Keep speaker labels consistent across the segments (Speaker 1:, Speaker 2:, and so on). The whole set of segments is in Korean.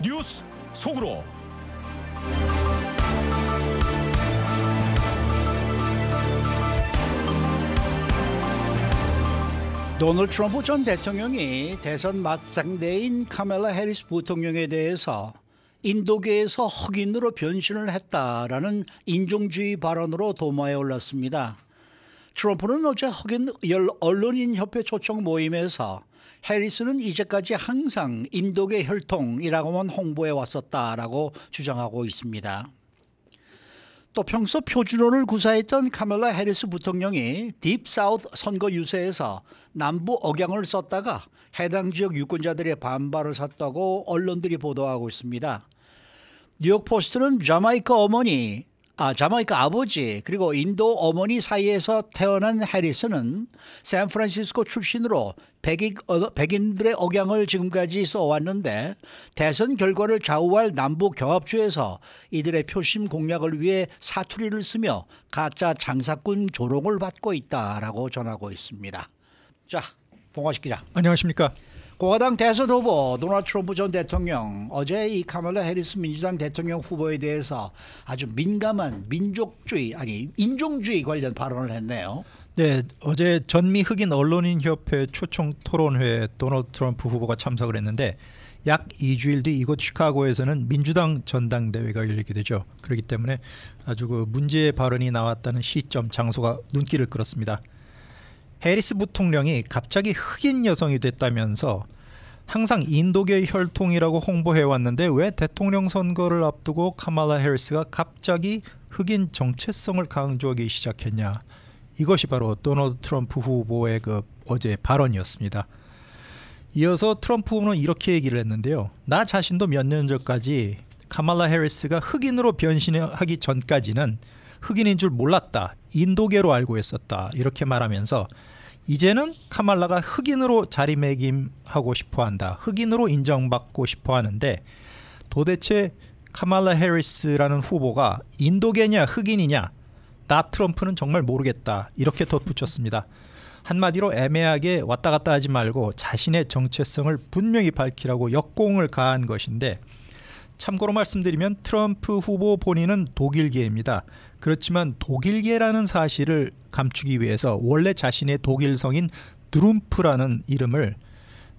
Speaker 1: 뉴스 속으로.
Speaker 2: 도널드 트럼프 전 대통령이 대선 맞상대인 카멜라 해리스 부통령에 대해서 인도계에서 흑인으로 변신을 했다라는 인종주의 발언으로 도마에 올랐습니다. 트럼프는 어제 흑인 언론인협회 초청 모임에서 해리스는 이제까지 항상 인도계 혈통이라고만 홍보해 왔었다라고 주장하고 있습니다. 또 평소 표준어를 구사했던 카멜라 해리스 부통령이 딥사우스 선거 유세에서 남부 억양을 썼다가 해당 지역 유권자들의 반발을 샀다고 언론들이 보도하고 있습니다. 뉴욕포스트는 자마이카 아버지 그리고 인도 어머니 사이에서 태어난 해리스는 샌프란시스코 출신으로 백인들의 억양을 지금까지 써왔는데 대선 결과를 좌우할 남부 경합주에서 이들의 표심 공략을 위해 사투리를 쓰며 가짜 장사꾼 조롱을 받고 있다라고 전하고 있습니다. 자, 봉화식 기자.
Speaker 3: 안녕하십니까.
Speaker 2: 공화당 대선 후보 도널드 트럼프 전 대통령 어제 이 카멜라 해리스 민주당 대통령 후보에 대해서 아주 민감한 인종주의 관련 발언을 했네요.
Speaker 3: 네, 어제 전미 흑인 언론인협회 초청 토론회에 도널드 트럼프 후보가 참석을 했는데 약 2주일 뒤 이곳 시카고에서는 민주당 전당대회가 열리게 되죠. 그렇기 때문에 아주 그 문제의 발언이 나왔다는 시점, 장소가 눈길을 끌었습니다. 해리스 부통령이 갑자기 흑인 여성이 됐다면서 항상 인도계 혈통이라고 홍보해왔는데 왜 대통령 선거를 앞두고 카말라 해리스가 갑자기 흑인 정체성을 강조하기 시작했냐. 이것이 바로 도널드 트럼프 후보의 그 어제 발언이었습니다. 이어서 트럼프 후보는 이렇게 얘기를 했는데요. 나 자신도 몇 년 전까지 카말라 해리스가 흑인으로 변신하기 전까지는 흑인인 줄 몰랐다. 인도계로 알고 있었다. 이렇게 말하면서 이제는 카말라가 흑인으로 자리매김하고 싶어한다. 흑인으로 인정받고 싶어하는데 도대체 카말라 해리스라는 후보가 인도계냐 흑인이냐 나 트럼프는 정말 모르겠다. 이렇게 덧붙였습니다. 한마디로 애매하게 왔다 갔다 하지 말고 자신의 정체성을 분명히 밝히라고 역공을 가한 것인데 참고로 말씀드리면 트럼프 후보 본인은 독일계입니다. 그렇지만 독일계라는 사실을 감추기 위해서 원래 자신의 독일성인 드룸프라는 이름을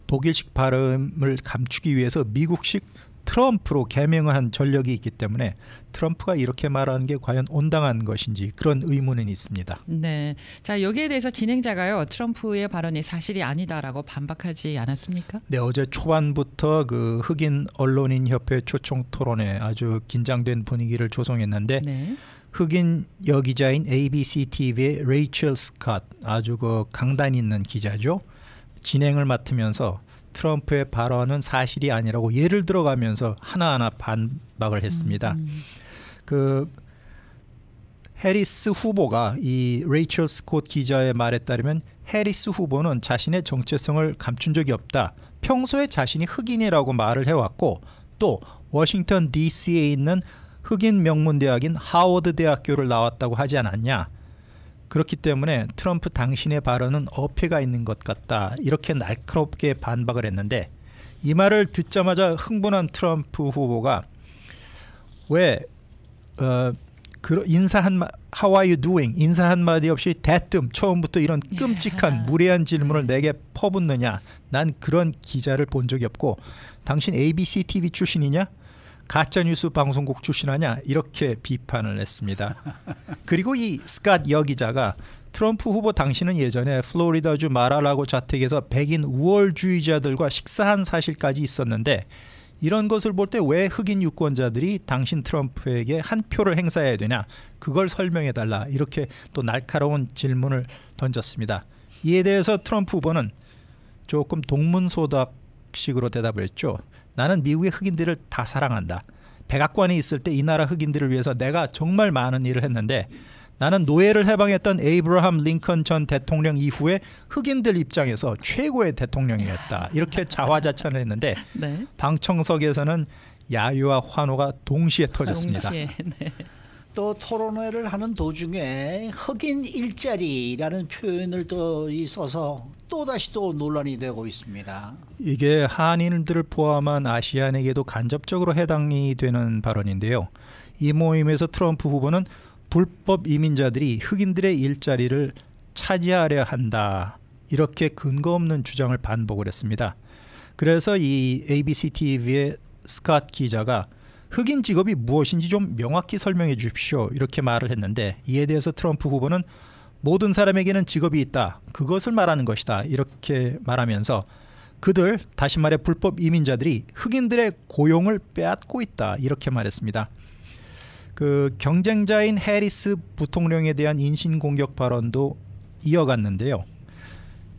Speaker 3: 독일식 발음을 감추기 위해서 미국식 트럼프로 개명을 한 전력이 있기 때문에 트럼프가 이렇게 말하는 게 과연 온당한 것인지 그런 의문은 있습니다.
Speaker 4: 네, 자 여기에 대해서 진행자가요 트럼프의 발언이 사실이 아니다라고 반박하지 않았습니까?
Speaker 3: 네, 어제 초반부터 그 흑인 언론인 협회 초청 토론에 아주 긴장된 분위기를 조성했는데
Speaker 4: 네.
Speaker 3: 흑인 여기자인 ABC TV의 레이첼 스캇 아주 그 강단 있는 기자죠. 진행을 맡으면서 트럼프의 발언은 사실이 아니라고 예를 들어가면서 하나하나 반박을 했습니다. 그 해리스 후보가 이 레이첼 스콧 기자의 말에 따르면 해리스 후보는 자신의 정체성을 감춘 적이 없다. 평소에 자신이 흑인이라고 말을 해왔고 또 워싱턴 DC에 있는 흑인 명문대학인 하워드 대학교를 나왔다고 하지 않았냐. 그렇기 때문에 트럼프 당신의 발언은 어폐가 있는 것 같다. 이렇게 날카롭게 반박을 했는데 이 말을 듣자마자 흥분한 트럼프 후보가 왜 인사 How are you doing? 인사 한마디 없이 대뜸 처음부터 이런 끔찍한 무례한 질문을 내게 퍼붓느냐. 난 그런 기자를 본 적이 없고 당신 ABC TV 출신이냐? 가짜뉴스 방송국 출신하냐 이렇게 비판을 했습니다. 그리고 이 스캇 여기자가 트럼프 후보 당신은 예전에 플로리다주 마라라고 자택에서 백인 우월주의자들과 식사한 사실까지 있었는데 이런 것을 볼 때 왜 흑인 유권자들이 당신 트럼프에게 한 표를 행사해야 되냐 그걸 설명해달라 이렇게 또 날카로운 질문을 던졌습니다. 이에 대해서 트럼프 후보는 조금 동문소답식으로 대답을 했죠. 나는 미국의 흑인들을 다 사랑한다. 백악관에 있을 때 이 나라 흑인들을 위해서 내가 정말 많은 일을 했는데 나는 노예를 해방했던 에이브러함 링컨 전 대통령 이후에 흑인들 입장에서 최고의 대통령이었다. 이렇게 자화자찬을 했는데
Speaker 4: 네.
Speaker 3: 방청석에서는 야유와 환호가 동시에 터졌습니다.
Speaker 4: 동시에, 네.
Speaker 2: 또 토론회를 하는 도중에 흑인 일자리라는 표현을 또 써서 또다시 또 논란이 되고 있습니다.
Speaker 3: 이게 한인들을 포함한 아시안에게도 간접적으로 해당이 되는 발언인데요. 이 모임에서 트럼프 후보는 불법 이민자들이 흑인들의 일자리를 차지하려 한다, 이렇게 근거 없는 주장을 반복을 했습니다. 그래서 이 ABC TV의 스캇 기자가 흑인 직업이 무엇인지 좀 명확히 설명해 주십시오, 이렇게 말을 했는데, 이에 대해서 트럼프 후보는 모든 사람에게는 직업이 있다, 그것을 말하는 것이다, 이렇게 말하면서 그들, 다시 말해 불법 이민자들이 흑인들의 고용을 빼앗고 있다, 이렇게 말했습니다. 그 경쟁자인 해리스 부통령에 대한 인신공격 발언도 이어갔는데요.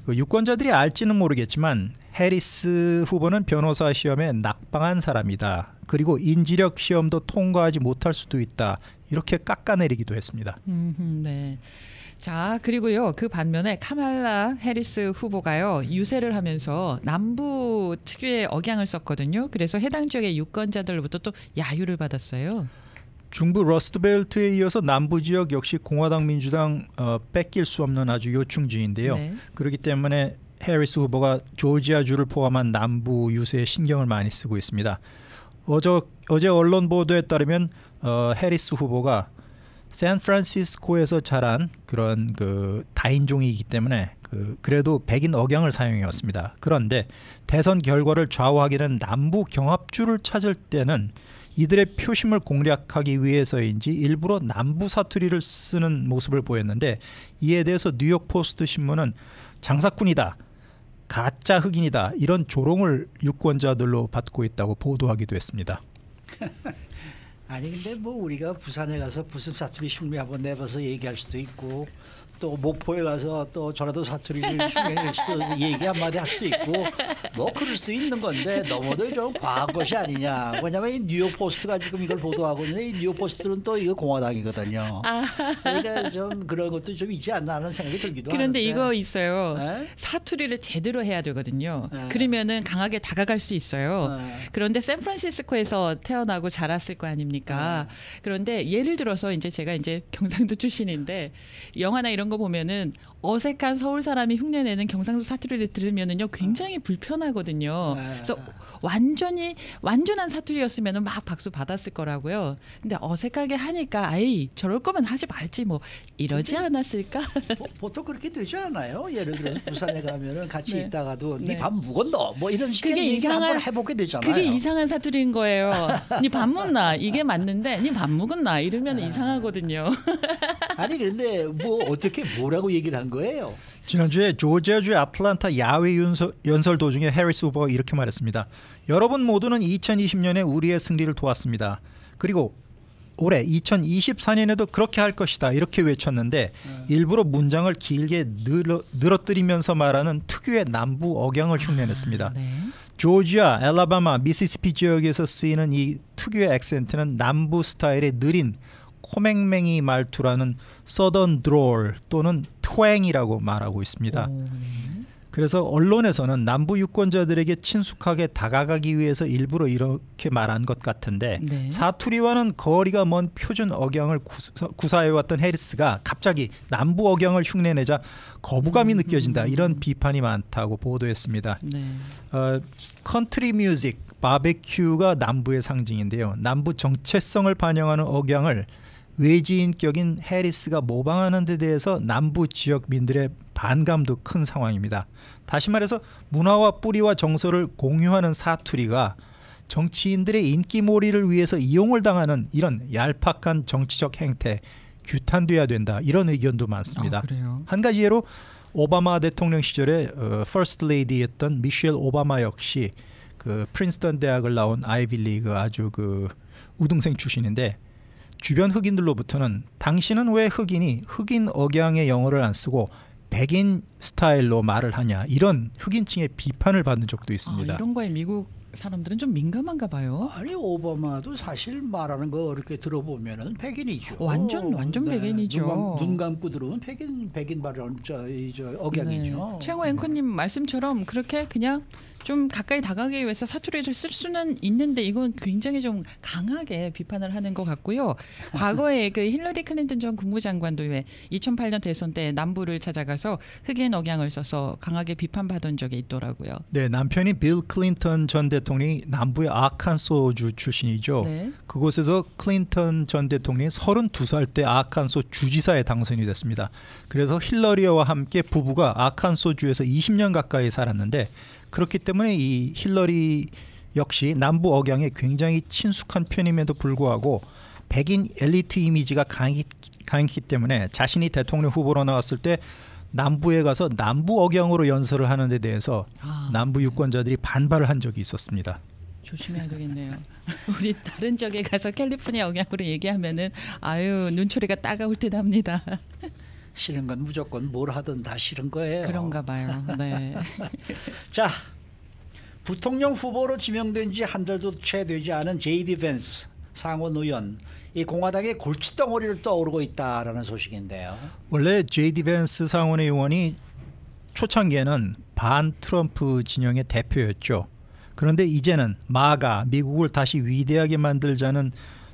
Speaker 3: 그 유권자들이 알지는 모르겠지만 해리스 후보는 변호사 시험에 낙방한 사람이다, 그리고 인지력 시험도 통과하지 못할 수도 있다, 이렇게 깎아내리기도 했습니다.
Speaker 4: 네. 자, 그리고요, 그 반면에 카말라 해리스 후보가요, 유세를 하면서 남부 특유의 억양을 썼거든요. 그래서 해당 지역의 유권자들로부터 또 야유를 받았어요.
Speaker 3: 중부 러스트벨트에 이어서 남부 지역 역시 공화당 민주당 뺏길 수 없는 아주 요충지인데요.
Speaker 4: 네.
Speaker 3: 그렇기 때문에 해리스 후보가 조지아주를 포함한 남부 유세에 신경을 많이 쓰고 있습니다. 어제 언론 보도에 따르면 해리스 후보가 샌프란시스코에서 자란 그런 그 다인종이기 때문에 그래도 백인 억양을 사용해 왔습니다. 그런데 대선 결과를 좌우하기는 남부 경합주를 찾을 때는 이들의 표심을 공략하기 위해서인지 일부러 남부 사투리를 쓰는 모습을 보였는데, 이에 대해서 뉴욕 포스트 신문은 장사꾼이다, 가짜 흑인이다, 이런 조롱을 유권자들로 받고 있다고 보도하기도 했습니다.
Speaker 2: 아니 근데 뭐 우리가 부산에 가서 무슨 사투리 흉내 한번 내봐서 얘기할 수도 있고, 또 목포에 가서 또 전라도 사투리를 흉내낼 수도 얘기 한마디 할 수도 있고, 뭐 그럴 수 있는 건데 너무들 좀 과한 것이 아니냐. 왜냐하면 이 뉴욕 포스트가 지금 이걸 보도하고 있는데, 이 뉴욕 포스트는 또 이거 공화당이거든요. 그러니까 좀 그런 것도 좀 있지 않나 하는 생각이 들기도 하는데.
Speaker 4: 그런데 이거 있어요.
Speaker 2: 네?
Speaker 4: 사투리를 제대로 해야 되거든요.
Speaker 2: 네.
Speaker 4: 그러면은 강하게 다가갈 수 있어요.
Speaker 2: 네.
Speaker 4: 그런데 샌프란시스코에서 태어나고 자랐을 거 아닙니까? 그런데 예를 들어서 이제 제가 이제 경상도 출신인데, 영화나 이런 거 보면은 어색한 서울 사람이 흉내내는 경상도 사투리를 들으면은요, 굉장히 불편하거든요. 그래서 완전한 사투리였으면은 막 박수 받았을 거라고요. 근데 어색하게 하니까 아이 저럴 거면 하지 말지 뭐 이러지 않았을까?
Speaker 2: 보통 그렇게 되지 않아요? 예를 들어서 부산에 가면은 같이
Speaker 4: 네.
Speaker 2: 있다가도
Speaker 4: 네.
Speaker 2: 네 밥 묵었노? 뭐 이런 식의
Speaker 4: 그게
Speaker 2: 얘기 한번
Speaker 4: 이상한-
Speaker 2: 해보게 되잖아요.
Speaker 4: 그게 이상한 사투리인 거예요. 니 밥 묵나? 이게 맞는데 니 밥 묵었나? 이러면 이상하거든요.
Speaker 2: 아니 그런데 뭐 어떻게 뭐라고 얘기를 한 거예요?
Speaker 3: 지난주에 조지아주의 아틀란타 야외 연설 도중에 해리스 후보가 이렇게 말했습니다. 여러분 모두는 2020년에 우리의 승리를 도왔습니다. 그리고 올해 2024년에도 그렇게 할 것이다, 이렇게 외쳤는데 일부러 문장을 길게 늘어뜨리면서 말하는 특유의 남부 억양을 흉내냈습니다.
Speaker 4: 네.
Speaker 3: 조지아, 알라바마, 미시시피 지역에서 쓰이는 이 특유의 액센트는 남부 스타일의 느린 코맹맹이 말투라는 서던 드롤 또는 트왱이라고 말하고 있습니다. 그래서 언론에서는 남부 유권자들에게 친숙하게 다가가기 위해서 일부러 이렇게 말한 것 같은데,
Speaker 4: 네.
Speaker 3: 사투리와는 거리가 먼 표준 억양을 구사해왔던 해리스가 갑자기 남부 억양을 흉내내자 거부감이 느껴진다, 이런 비판이 많다고 보도했습니다.
Speaker 4: 네.
Speaker 3: 컨트리 뮤직, 바베큐가 남부의 상징인데요. 남부 정체성을 반영하는 억양을 외지인격인 해리스가 모방하는 데 대해서 남부 지역민들의 반감도 큰 상황입니다. 다시 말해서 문화와 뿌리와 정서를 공유하는 사투리가 정치인들의 인기몰이를 위해서 이용을 당하는 이런 얄팍한 정치적 행태 규탄돼야 된다, 이런 의견도 많습니다.
Speaker 4: 그래요.
Speaker 3: 한 가지 예로 오바마 대통령 시절에 퍼스트 레이디였던 미셸 오바마 역시 그 프린스턴 대학을 나온 아이비리그 아주 그 우등생 출신인데, 주변 흑인들로부터는 당신은 왜 흑인이 흑인 억양의 영어를 안 쓰고 백인 스타일로 말을 하냐, 이런 흑인층의 비판을 받는 적도 있습니다.
Speaker 4: 이런 거에 미국 사람들은 좀 민감한가 봐요.
Speaker 2: 아니 오바마도 사실 말하는 거 이렇게 들어보면은 백인이죠.
Speaker 4: 완전 백인이죠.
Speaker 2: 눈 감고 들으면 백인 발언 저 억양이죠.
Speaker 4: 네. 최고 앵커님 말씀처럼 그렇게 그냥 좀 가까이 다가가기 위해서 사투리를 쓸 수는 있는데 이건 굉장히 좀 강하게 비판을 하는 것 같고요. 과거에 그 힐러리 클린턴 전 국무장관도 왜 2008년 대선 때 남부를 찾아가서 흑인 억양을 써서 강하게 비판받은 적이 있더라고요.
Speaker 3: 네, 남편이 빌 클린턴 전 대통령이 남부의 아칸소주 출신이죠.
Speaker 4: 네.
Speaker 3: 그곳에서 클린턴 전 대통령이 32살 때 아칸소 주지사에 당선이 됐습니다. 그래서 힐러리와 함께 부부가 아칸소주에서 20년 가까이 살았는데 그렇기 때문에 이 힐러리 역시 남부 억양에 굉장히 친숙한 편임에도 불구하고 백인 엘리트 이미지가 강했기 때문에 자신이 대통령 후보로 나왔을 때 남부에 가서 남부 억양으로 연설을 하는 데 대해서 남부 유권자들이 반발을 한 적이 있었습니다.
Speaker 4: 조심해야 되겠네요. 우리 다른 지역에 가서 캘리포니아 억양으로 얘기하면은 아유 눈초리가 따가울 듯합니다.
Speaker 2: 싫은 건 무조건 뭘 하든 다 싫은 거예요.
Speaker 4: 그런가 봐요. 네.
Speaker 2: 자, 부통령 후보로 지명된 지 한 달도 채 되지 않은 제이디 벤스 상원 의원, 이 공화당의 골칫덩어리를 떠오르고 있다라는 소식인데요.
Speaker 3: 원래 제이디 벤스 상원 의원이 초창기에는 반 트럼프 진영의 대표였죠. 그런데 이제는 마가 미국을 다시 위대하게 만들자는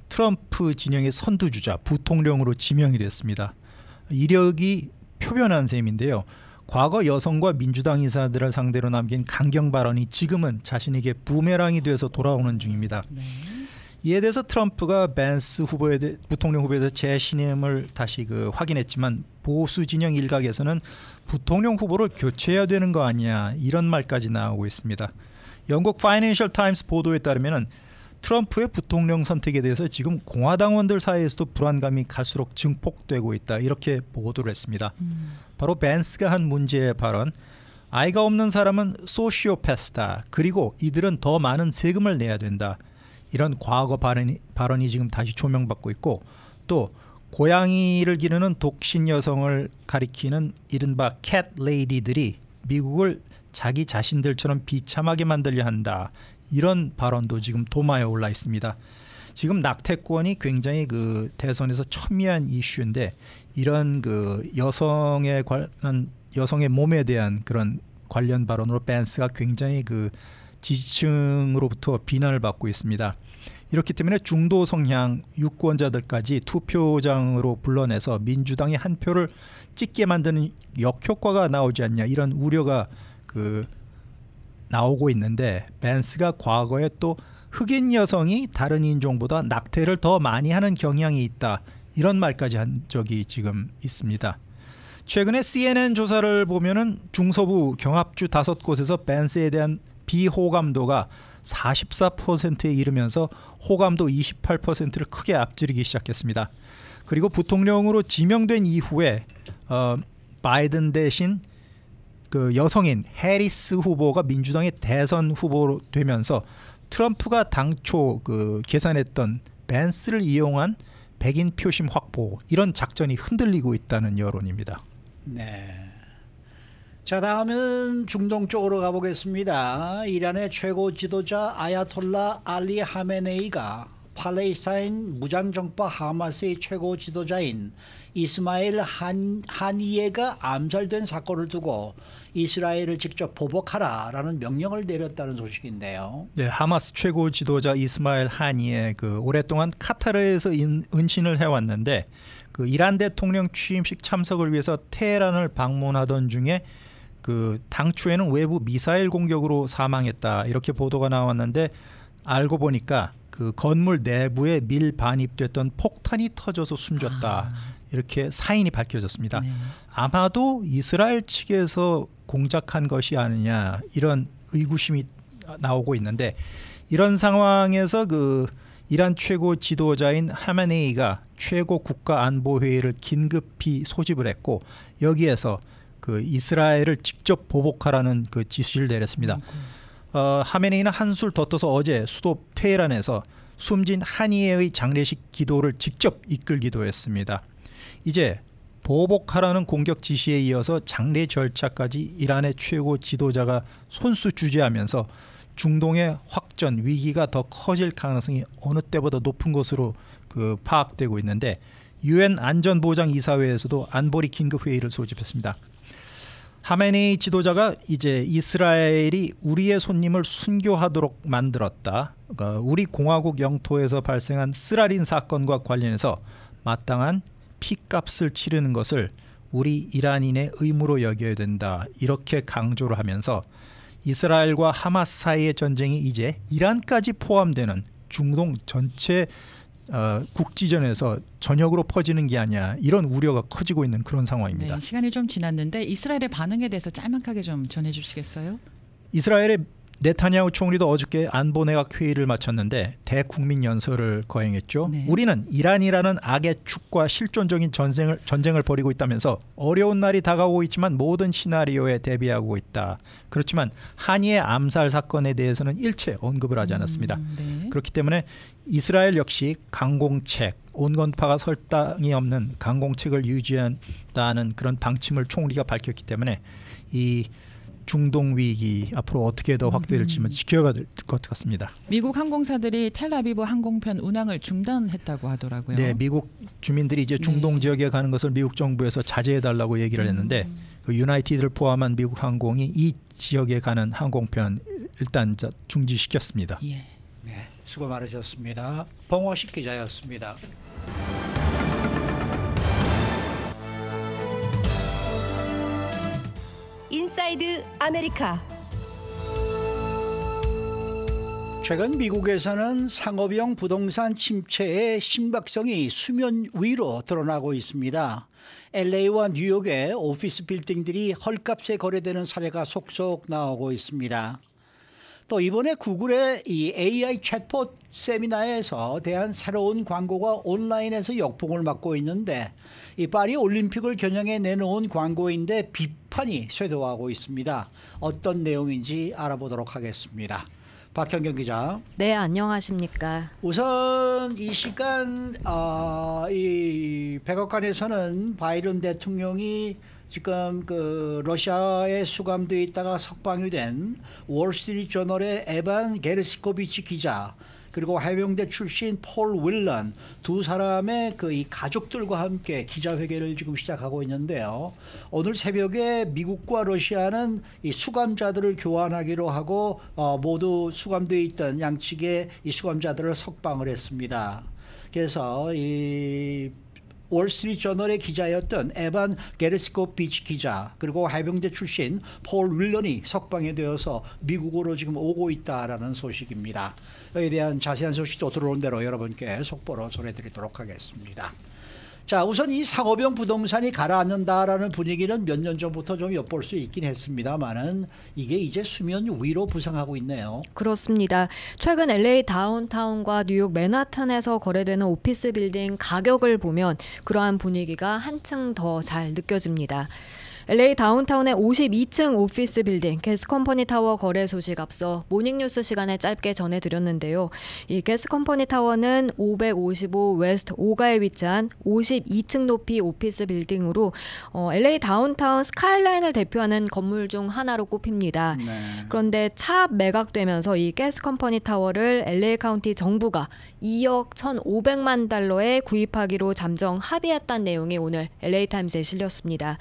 Speaker 3: 트럼프 진영의 선두주자 부통령으로 지명이 됐습니다. 이력이 표변한 셈인데요. 과거 여성과 민주당 인사들을 상대로 남긴 강경 발언이 지금은 자신에게 부메랑이 돼서 돌아오는 중입니다.
Speaker 4: 네.
Speaker 3: 이에 대해서 트럼프가 벤스 부통령 후보에 대해 재신임을 다시 확인했지만 보수 진영 일각에서는 부통령 후보를 교체해야 되는 거 아니냐 이런 말까지 나오고 있습니다. 영국 파이낸셜 타임스 보도에 따르면 트럼프의 부통령 선택에 대해서 지금 공화당원들 사이에서도 불안감이 갈수록 증폭되고 있다 이렇게 보도를 했습니다. 바로 벤스가 한 문제의 발언, 아이가 없는 사람은 소시오패스다. 그리고 이들은 더 많은 세금을 내야 된다. 이런 과거 발언이 지금 다시 조명받고 있고 또 고양이를 기르는 독신 여성을 가리키는 이른바 캣 레이디들이 미국을 자기 자신들처럼 비참하게 만들려 한다. 이런 발언도 지금 도마에 올라 있습니다. 지금 낙태권이 굉장히 대선에서 첨예한 이슈인데 이런 여성의 몸에 대한 그런 관련 발언으로 벤스가 굉장히 지지층으로부터 비난을 받고 있습니다. 이렇기 때문에 중도 성향 유권자들까지 투표장으로 불러내서 민주당의 한 표를 찍게 만드는 역효과가 나오지 않냐 이런 우려가 나오고 있는데 벤스가 과거에 또 흑인 여성이 다른 인종보다 낙태를 더 많이 하는 경향이 있다 이런 말까지 한 적이 지금 있습니다. 최근에 CNN 조사를 보면은 중서부 경합주 5곳에서 벤스에 대한 비호감도가 44%에 이르면서 호감도 28%를 크게 앞지르기 시작했습니다. 그리고 부통령으로 지명된 이후에 바이든 대신 여성인 해리스 후보가 민주당의 대선 후보로 되면서 트럼프가 당초 계산했던 벤스를 이용한 백인 표심 확보 이런 작전이 흔들리고 있다는 여론입니다.
Speaker 2: 네. 자, 다음은 중동 쪽으로 가보겠습니다. 이란의 최고 지도자 아야톨라 알리 하메네이가 팔레스타인 무장정파 하마스의 최고 지도자인 이스마일 하니예가 암살된 사건을 두고 이스라엘을 직접 보복하라라는 명령을 내렸다는 소식인데요.
Speaker 3: 네, 하마스 최고 지도자 이스마일 하니예 오랫동안 카타르에서 은신을 해왔는데 이란 대통령 취임식 참석을 위해서 테헤란을 방문하던 중에 당초에는 외부 미사일 공격으로 사망했다 이렇게 보도가 나왔는데 알고 보니까 건물 내부에 밀반입됐던 폭탄이 터져서 숨졌다 이렇게 사인이 밝혀졌습니다.
Speaker 4: 네.
Speaker 3: 아마도 이스라엘 측에서 공작한 것이 아니냐 이런 의구심이 나오고 있는데 이런 상황에서 이란 최고 지도자인 하메네이가 최고 국가안보회의를 긴급히 소집을 했고 여기에서 이스라엘을 직접 보복하라는 지시를 내렸습니다. 하메네이는 한술 더 떠서 어제 수도 테헤란에서 숨진 하니예의 장례식 기도를 직접 이끌기도 했습니다. 이제 보복하라는 공격 지시에 이어서 장례 절차까지 이란의 최고 지도자가 손수주재하면서 중동의 확전 위기가 더 커질 가능성이 어느 때보다 높은 것으로 파악되고 있는데 유엔 안전보장이사회에서도 안보리 긴급회의를 소집했습니다. 하메네이 지도자가 이제 이스라엘이 우리의 손님을 순교하도록 만들었다. 그러니까 우리 공화국 영토에서 발생한 스라린 사건과 관련해서 마땅한 피값을 치르는 것을 우리 이란인의 의무로 여겨야 된다. 이렇게 강조를 하면서 이스라엘과 하마스 사이의 전쟁이 이제 이란까지 포함되는 중동 전체 국지전에서 전역으로 퍼지는 게 아니야. 이런 우려가 커지고 있는 그런 상황입니다.
Speaker 4: 네, 시간이 좀 지났는데 이스라엘의 반응에 대해서 짤막하게 좀 전해주시겠어요?
Speaker 3: 이스라엘의 네타냐후 총리도 어저께 안보내각 회의를 마쳤는데 대국민 연설을 거행했죠.
Speaker 4: 네.
Speaker 3: 우리는 이란이라는 악의 축과 실존적인 전쟁을 벌이고 있다면서 어려운 날이 다가오고 있지만 모든 시나리오에 대비하고 있다. 그렇지만 한이의 암살 사건에 대해서는 일체 언급을 하지 않았습니다.
Speaker 4: 네.
Speaker 3: 그렇기 때문에 이스라엘 역시 강공책, 온건파가 설당이 없는 강공책을 유지한다는 그런 방침을 총리가 밝혔기 때문에 이 중동 위기 앞으로 어떻게 더 확대될지만 지켜야 될 것 같습니다.
Speaker 4: 미국 항공사들이 텔아비브 항공편 운항을 중단했다고 하더라고요.
Speaker 3: 네, 미국 주민들이 이제 중동 지역에 가는 것을 미국 정부에서 자제해달라고 얘기를 했는데 그 유나이티드를 포함한 미국 항공이 이 지역에 가는 항공편 일단 중지시켰습니다.
Speaker 4: 예.
Speaker 2: 네, 수고 많으셨습니다. 봉화식 기자였습니다.
Speaker 1: 인사이드 아메리카.
Speaker 2: 최근 미국에서는 상업용 부동산 침체의 심각성이 수면 위로 드러나고 있습니다. LA와 뉴욕의 오피스 빌딩들이 헐값에 거래되는 사례가 속속 나오고 있습니다. 또 이번에 구글의 이 AI 챗봇 세미나에서 대한 새로운 광고가 온라인에서 역풍을 맞고 있는데 이 파리 올림픽을 겨냥해 내놓은 광고인데 비판이 쇄도하고 있습니다. 어떤 내용인지 알아보도록 하겠습니다. 박현경 기자.
Speaker 1: 네, 안녕하십니까.
Speaker 2: 우선 이 시간 이 백악관에서는 바이든 대통령이 지금 그 러시아에 수감되어 있다가 석방이 된 월스트리트 저널의 에반 게르시코비치 기자 그리고 해병대 출신 폴 윌런 두 사람의 그 이 가족들과 함께 기자회견을 지금 시작하고 있는데요. 오늘 새벽에 미국과 러시아는 이 수감자들을 교환하기로 하고 모두 수감되어 있던 양측의 이 수감자들을 석방을 했습니다. 그래서 이 월스트리트 저널의 기자였던 에반 게르시코비치 기자 그리고 해병대 출신 폴 윌런이 석방이 되어서 미국으로 지금 오고 있다라는 소식입니다. 여기에 대한 자세한 소식도 들어온 대로 여러분께 속보로 전해드리도록 하겠습니다. 자, 우선 이 상업용 부동산이 가라앉는다라는 분위기는 몇 년 전부터 좀 엿볼 수 있긴 했습니다만은 이게 이제 수면 위로 부상하고 있네요.
Speaker 1: 그렇습니다. 최근 LA 다운타운과 뉴욕 맨하탄에서 거래되는 오피스 빌딩 가격을 보면 그러한 분위기가 한층 더 잘 느껴집니다. LA 다운타운의 52층 오피스 빌딩 게스컴퍼니 타워 거래 소식 앞서 모닝뉴스 시간에 짧게 전해드렸는데요. 이 게스컴퍼니 타워는 555 웨스트 5가에 위치한 52층 높이 오피스 빌딩으로 LA 다운타운 스카이라인을 대표하는 건물 중 하나로 꼽힙니다.
Speaker 2: 네.
Speaker 1: 그런데 차 매각되면서 이 게스컴퍼니 타워를 LA 카운티 정부가 2억 1,500만 달러에 구입하기로 잠정 합의했다는 내용이 오늘 LA타임스에 실렸습니다.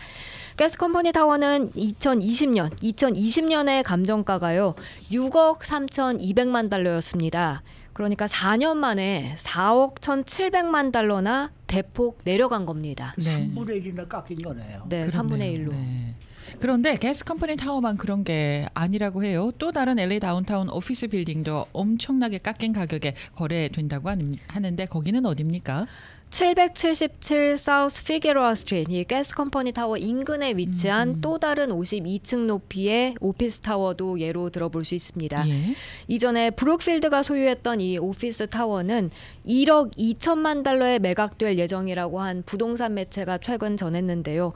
Speaker 1: 게스컴퍼니 타워는 2020년에 감정가가요 6억 3,200만 달러였습니다. 그러니까 4년 만에 4억 1,700만 달러나 대폭 내려간 겁니다.
Speaker 4: 네.
Speaker 2: 3분의 1이나 깎인 거네요.
Speaker 1: 네,
Speaker 4: 그렇네요.
Speaker 1: 3분의 1로.
Speaker 4: 네. 그런데 게스컴퍼니 타워만 그런 게 아니라고 해요. 또 다른 LA 다운타운 오피스 빌딩도 엄청나게 깎인 가격에 거래된다고 하는데 거기는 어디입니까?
Speaker 1: 777 사우스 피게로아 스트리트, 이 게스컴퍼니 타워 인근에 위치한 또 다른 52층 높이의 오피스 타워도 예로 들어볼 수 있습니다.
Speaker 4: 예.
Speaker 1: 이전에 브룩필드가 소유했던 이 오피스 타워는 1억 2천만 달러에 매각될 예정이라고 한 부동산 매체가 최근 전했는데요.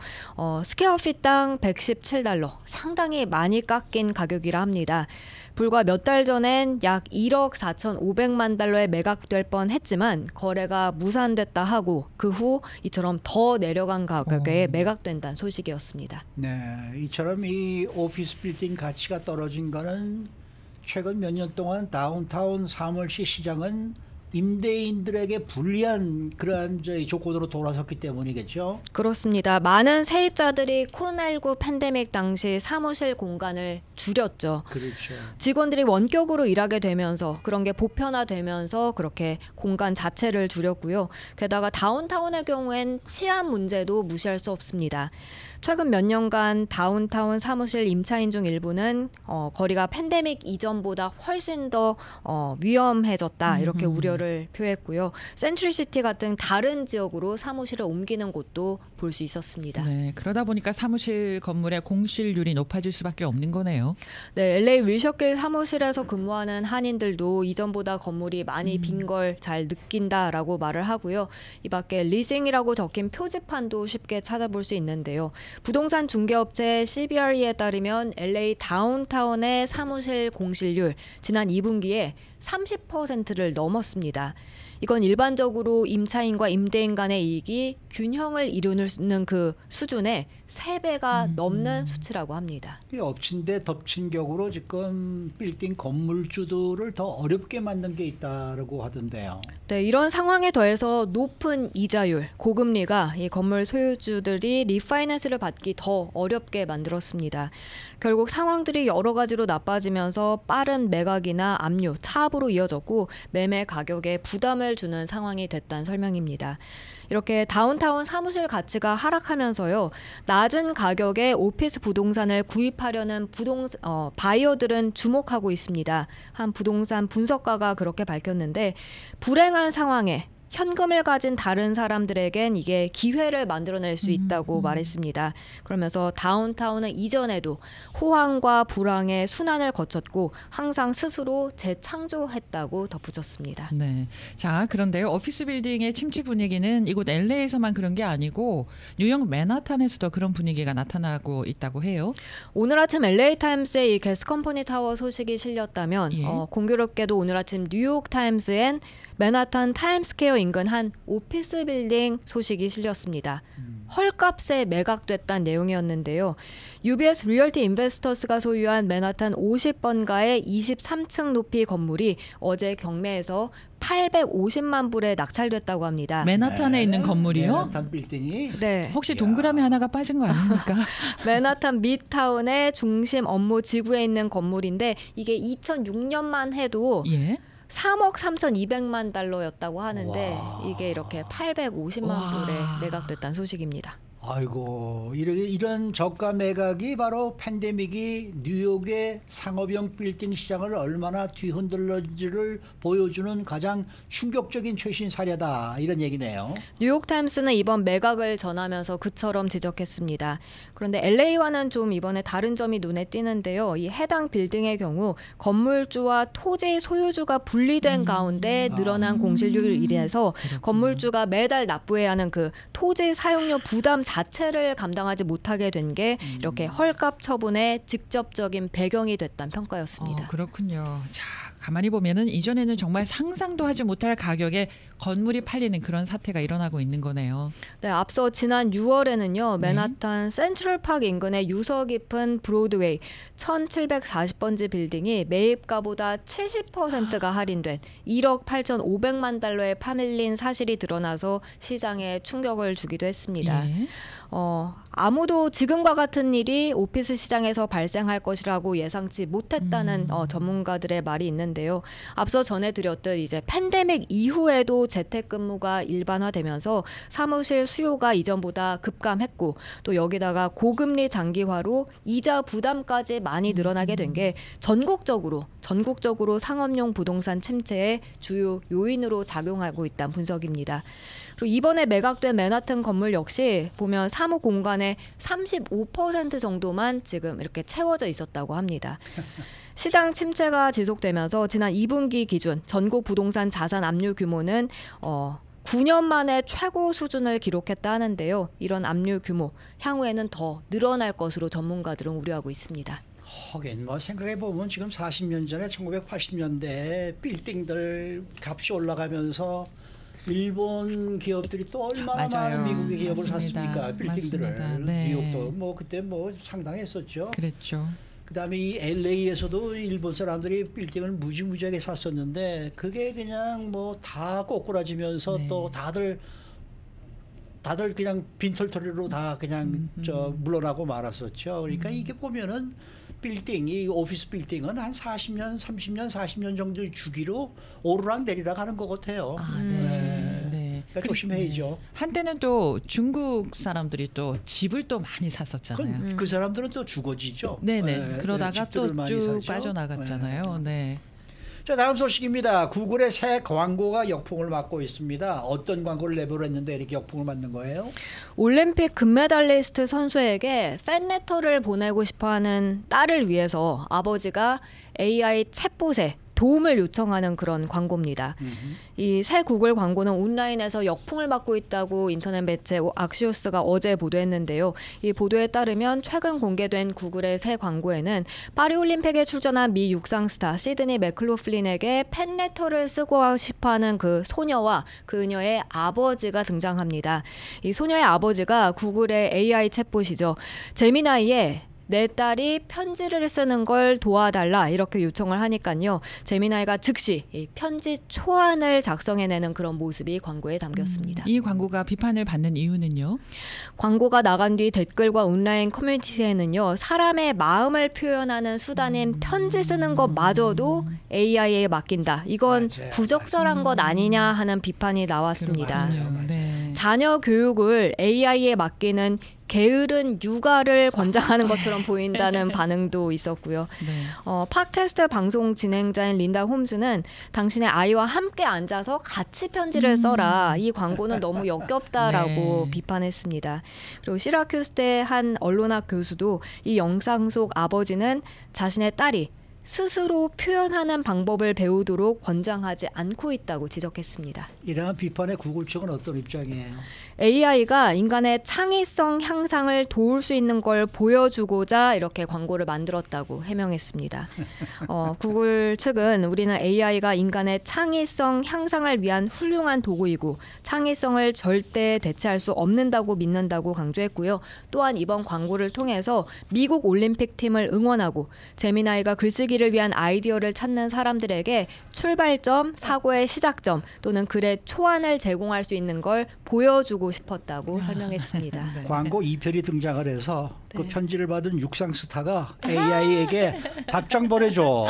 Speaker 1: 스퀘어핏당 117달러, 상당히 많이 깎인 가격이라 합니다. 불과 몇 달 전엔 약 1억 4,500만 달러에 매각될 뻔했지만 거래가 무산됐다 하고 그 후 이처럼 더 내려간 가격에 매각된다는 소식이었습니다.
Speaker 2: 네, 이처럼 이 오피스 빌딩 가치가 떨어진 거는 최근 몇 년 동안 다운타운 사물시 시장은 임대인들에게 불리한 그러한 조건으로 돌아섰기 때문이겠죠.
Speaker 1: 그렇습니다. 많은 세입자들이 코로나19 팬데믹 당시 사무실 공간을 줄였죠.
Speaker 2: 그렇죠.
Speaker 1: 직원들이 원격으로 일하게 되면서 그런 게 보편화되면서 그렇게 공간 자체를 줄였고요. 게다가 다운타운의 경우엔 치안 문제도 무시할 수 없습니다. 최근 몇 년간 다운타운 사무실 임차인 중 일부는 거리가 팬데믹 이전보다 훨씬 더 위험해졌다 이렇게 우려를 표했고요. 센트럴시티 같은 다른 지역으로 사무실을 옮기는 곳도 볼 수 있었습니다.
Speaker 4: 네, 그러다 보니까 사무실 건물의 공실률이 높아질 수밖에 없는 거네요.
Speaker 1: 네, LA 윌셔길 사무실에서 근무하는 한인들도 이전보다 건물이 많이 빈 걸 잘 느낀다라고 말을 하고요. 이 밖에 리징이라고 적힌 표지판도 쉽게 찾아볼 수 있는데요. 부동산 중개업체 CBRE에 따르면 LA 다운타운의 사무실 공실률 지난 2분기에 30%를 넘었습니다. 이건 일반적으로 임차인과 임대인 간의 이익이 균형을 이루는 그 수준의 3배가 넘는 수치라고 합니다.
Speaker 2: 이 엎친 데 덮친 격으로 지금 빌딩 건물주들을 더 어렵게 만든 게 있다고 하던데요.
Speaker 1: 네, 이런 상황에 더해서 높은 이자율, 고금리가 이 건물 소유주들이 리파이낸스를 받기 더 어렵게 만들었습니다. 결국 상황들이 여러 가지로 나빠지면서 빠른 매각이나 압류, 차압으로 이어졌고 매매 가격에 부담을 주는 상황이 됐다는 설명입니다. 이렇게 다운타운 사무실 가치가 하락하면서요. 낮은 가격에 오피스 부동산을 구입하려는 바이어들은 주목하고 있습니다. 한 부동산 분석가가 그렇게 밝혔는데 불행한 상황에 현금을 가진 다른 사람들에겐 이게 기회를 만들어낼 수 있다고 말했습니다. 그러면서 다운타운은 이전에도 호황과 불황의 순환을 거쳤고 항상 스스로 재창조했다고 덧붙였습니다.
Speaker 4: 네. 자, 그런데요. 오피스 빌딩의 침체 분위기는 이곳 LA에서만 그런 게 아니고 뉴욕 맨하탄에서도 그런 분위기가 나타나고 있다고 해요.
Speaker 1: 오늘 아침 LA 타임스에 이 게스컴퍼니 타워 소식이 실렸다면
Speaker 4: 예.
Speaker 1: 공교롭게도 오늘 아침 뉴욕 타임스엔 맨하탄 타임스퀘어 인근 한 오피스 빌딩 소식이 실렸습니다. 헐값에 매각됐다는 내용이었는데요. UBS 리얼티 인베스터스가 소유한 맨하탄 50번가의 23층 높이 건물이 어제 경매에서 850만 불에 낙찰됐다고 합니다.
Speaker 4: 맨하탄에 있는 건물이요?
Speaker 2: 맨하탄 빌딩이.
Speaker 1: 네.
Speaker 4: 혹시 동그라미 하나가 빠진 거 아닙니까?
Speaker 1: 맨하탄 미드타운의 중심 업무 지구에 있는 건물인데 이게 2006년만 해도
Speaker 4: 예.
Speaker 1: 3억 3,200만 달러였다고 하는데
Speaker 2: 와.
Speaker 1: 이게 이렇게 850만 불에 매각됐다는 소식입니다.
Speaker 2: 아이고 이런 저가 매각이 바로 팬데믹이 뉴욕의 상업용 빌딩 시장을 얼마나 뒤흔들는지를 보여주는 가장 충격적인 최신 사례다 이런 얘기네요.
Speaker 1: 뉴욕타임스는 이번 매각을 전하면서 그처럼 지적했습니다. 그런데 LA와는 좀 이번에 다른 점이 눈에 띄는데요. 이 해당 빌딩의 경우 건물주와 토지 소유주가 분리된 가운데 늘어난 공실률로 인해서 건물주가 매달 납부해야 하는 그 토지 사용료 부담 자체를 감당하지 못하게 된 게 이렇게 헐값 처분의 직접적인 배경이 됐다는 평가였습니다.
Speaker 4: 그렇군요. 자, 가만히 보면은 이전에는 정말 상상도 하지 못할 가격에 건물이 팔리는 그런 사태가 일어나고 있는 거네요.
Speaker 1: 네, 앞서 지난 6월에는요. 맨하탄 센트럴파크 인근의 유서 깊은 브로드웨이 1740번지 빌딩이 매입가보다 70%가 할인된 1억 8,500만 달러에 파밀린 사실이 드러나서 시장에 충격을 주기도 했습니다.
Speaker 4: 예.
Speaker 1: 아무도 지금과 같은 일이 오피스 시장에서 발생할 것이라고 예상치 못했다는 전문가들의 말이 있는데요. 앞서 전해드렸듯 이제 팬데믹 이후에도 재택근무가 일반화되면서 사무실 수요가 이전보다 급감했고 또 여기다가 고금리 장기화로 이자 부담까지 많이 늘어나게 된 게 전국적으로 상업용 부동산 침체의 주요 요인으로 작용하고 있다는 분석입니다. 그리고 이번에 매각된 맨하탄 건물 역시 보면 사무 공간의 35% 정도만 지금 이렇게 채워져 있었다고 합니다. 시장 침체가 지속되면서 지난 2분기 기준 전국 부동산 자산 압류 규모는 9년 만에 최고 수준을 기록했다 하는데요. 이런 압류 규모 향후에는 더 늘어날 것으로 전문가들은 우려하고 있습니다.
Speaker 2: 하긴 뭐 생각해 보면 지금 40년 전에 1980년대 빌딩들 값이 올라가면서 일본 기업들이 또 얼마나
Speaker 4: 맞아요.
Speaker 2: 많은 미국의 기업을
Speaker 4: 맞습니다.
Speaker 2: 샀습니까? 빌딩들을.
Speaker 4: 맞습니다. 네.
Speaker 2: 뉴욕도 뭐 그때 뭐 상당했었죠.
Speaker 4: 그랬죠.
Speaker 2: 그다음에 이 LA에서도 일본 사람들이 빌딩을 무지무지하게 샀었는데 그게 그냥 뭐 다 꼬꾸라지면서
Speaker 4: 네.
Speaker 2: 또 다들 그냥 빈털터리로 다 그냥 물러나고 말았었죠. 그러니까 이게 보면은 이 오피스 빌딩은 한 40년, 30년, 40년 정도의 주기로 오르락 내리락 하는 것 같아요.
Speaker 4: 아, 네. 네.
Speaker 2: 그러니까 조심해야죠.
Speaker 4: 한때는 또 중국 사람들이 또 집을 또 많이 샀었잖아요.
Speaker 2: 그 사람들은 또 죽어지죠.
Speaker 4: 네네. 그러다가 또
Speaker 2: 많이
Speaker 4: 쭉
Speaker 2: 사죠.
Speaker 4: 빠져나갔잖아요. 네.
Speaker 2: 자, 다음 소식입니다. 구글의 새 광고가 역풍을 맞고 있습니다. 어떤 광고를 내보냈는데 이렇게 역풍을 맞는 거예요?
Speaker 1: 올림픽 금메달리스트 선수에게 팬레터를 보내고 싶어하는 딸을 위해서 아버지가 AI 챗봇에 도움을 요청하는 그런 광고입니다. 이 새 구글 광고는 온라인에서 역풍을 맞고 있다고 인터넷 매체 악시오스가 어제 보도했는데요. 이 보도에 따르면 최근 공개된 구글의 새 광고에는 파리올림픽에 출전한 미 육상 스타 시드니 맥클로플린에게 팬레터를 쓰고 싶어하는 그 소녀와 그녀의 아버지가 등장합니다. 이 소녀의 아버지가 구글의 AI 챗봇이죠. 제미나이에 내 딸이 편지를 쓰는 걸 도와달라 이렇게 요청을 하니까요. 제미나이가 즉시 이 편지 초안을 작성해내는 그런 모습이 광고에 담겼습니다.
Speaker 4: 이 광고가 비판을 받는 이유는요?
Speaker 1: 광고가 나간 뒤 댓글과 온라인 커뮤니티에는요. 사람의 마음을 표현하는 수단인 편지 쓰는 것마저도 AI에 맡긴다. 이건
Speaker 2: 맞아요.
Speaker 1: 부적절한 것 아니냐 하는 비판이 나왔습니다.
Speaker 4: 네.
Speaker 1: 자녀 교육을 AI에 맡기는 게으른 육아를 권장하는 것처럼 보인다는 반응도 있었고요.
Speaker 4: 네.
Speaker 1: 팟캐스트 방송 진행자인 린다 홈즈는 당신의 아이와 함께 앉아서 같이 편지를 써라. 이 광고는 너무 역겹다라고
Speaker 4: 네.
Speaker 1: 비판했습니다. 그리고 시라큐스대 한 언론학 교수도 이 영상 속 아버지는 자신의 딸이 스스로 표현하는 방법을 배우도록 권장하지 않고 있다고 지적했습니다.
Speaker 2: 이러한 비판에 구글 측은 어떤 입장이에요?
Speaker 1: AI가 인간의 창의성 향상을 도울 수 있는 걸 보여주고자 이렇게 광고를 만들었다고 해명했습니다. 구글 측은 우리는 AI가 인간의 창의성 향상을 위한 훌륭한 도구이고 창의성을 절대 대체할 수 없는다고 믿는다고 강조했고요. 또한 이번 광고를 통해서 미국 올림픽 팀을 응원하고 제미나이가 글쓰기를 위한 아이디어를 찾는 사람들에게 출발점, 사고의 시작점 또는 글의 초안을 제공할 수 있는 걸 보여주고 싶었다고 설명했습니다.
Speaker 4: 네.
Speaker 2: 광고 2편이 등장을 해서 그
Speaker 1: 네.
Speaker 2: 편지를 받은 육상 스타가 AI에게 답장 보내줘.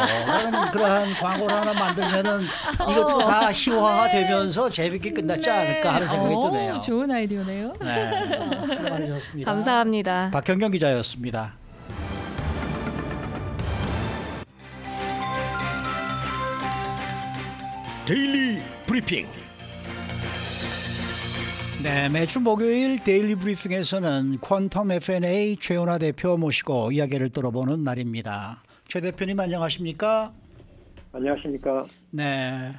Speaker 2: 그러한 광고를 하나 만들면은 이것도 다 희화화 되면서 재밌게 끝났지 않을까 하는 생각이 드네요.
Speaker 4: 좋은 아이디어네요.
Speaker 2: 네, 수고 많으셨습니다.
Speaker 1: 감사합니다.
Speaker 2: 박현경 기자였습니다.
Speaker 5: 데일리 브리핑.
Speaker 2: 네, 매주 목요일 데일리 브리핑에서는 퀀텀 F&A 최은하 대표 모시고 이야기를 들어보는 날입니다. 최 대표님 안녕하십니까?
Speaker 6: 안녕하십니까?
Speaker 2: 네.